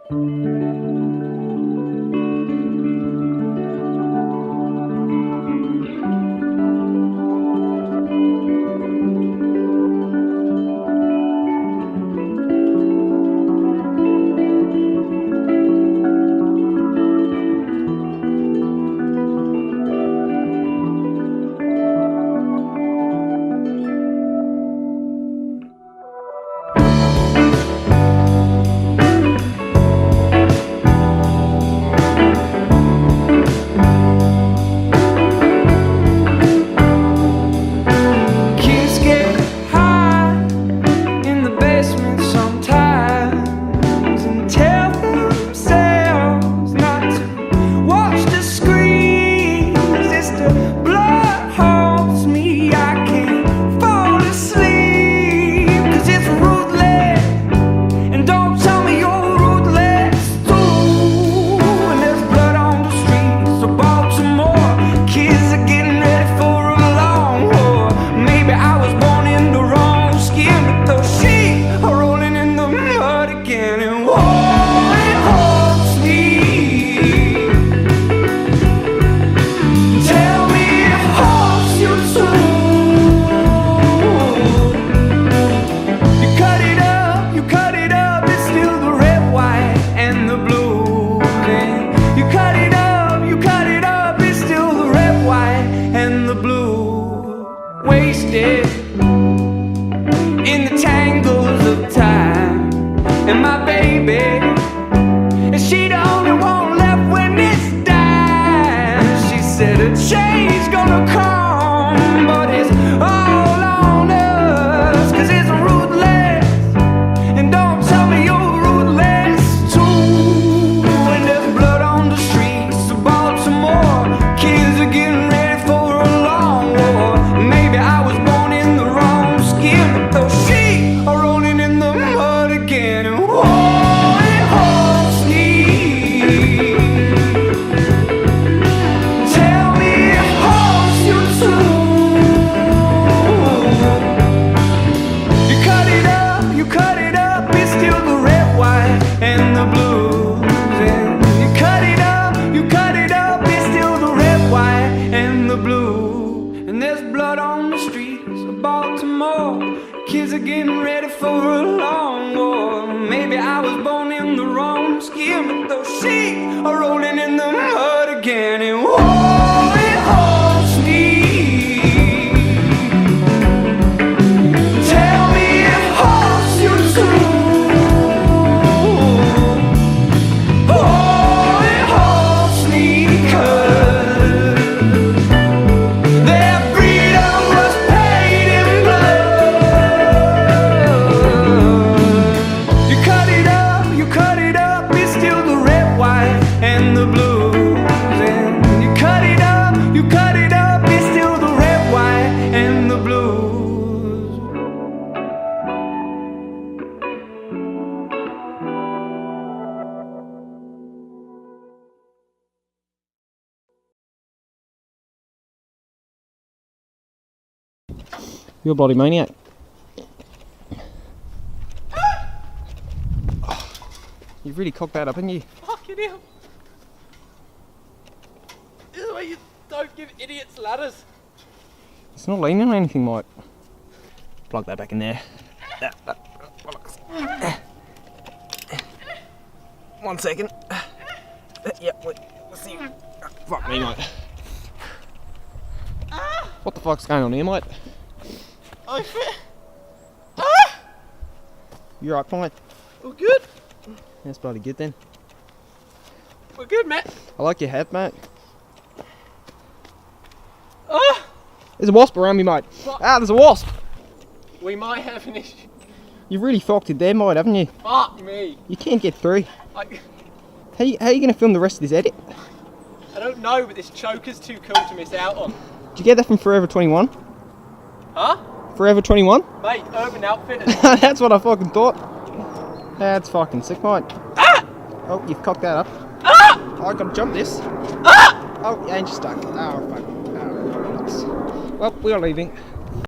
You're a bloody maniac. You've really cocked that up, haven't you? Fucking hell. This is the way you don't give idiots ladders. It's not leaning or anything, mate. Plug that back in there. 1 second. Yep, wait, let's see. Fuck me, mate. What the fuck's going on here, mate? I fit. You alright, mate? We're good. That's bloody good then. We're good, Matt. I like your hat, mate. There's a wasp around me, mate. What? There's a wasp. We might have an issue. You've really fucked it there, mate, haven't you? Fuck me. You can't get through. How are you going to film the rest of this edit? I don't know, but this choker's too cool to miss out on. Did you get that from Forever 21? Huh? Forever 21? Mate, Urban Outfitters. That's what I fucking thought. That's fucking sick, mate. Oh, you've cocked that up. Oh, I gotta jump this. Oh, and you're stuck. Oh, fuck. Oh, well, we are leaving.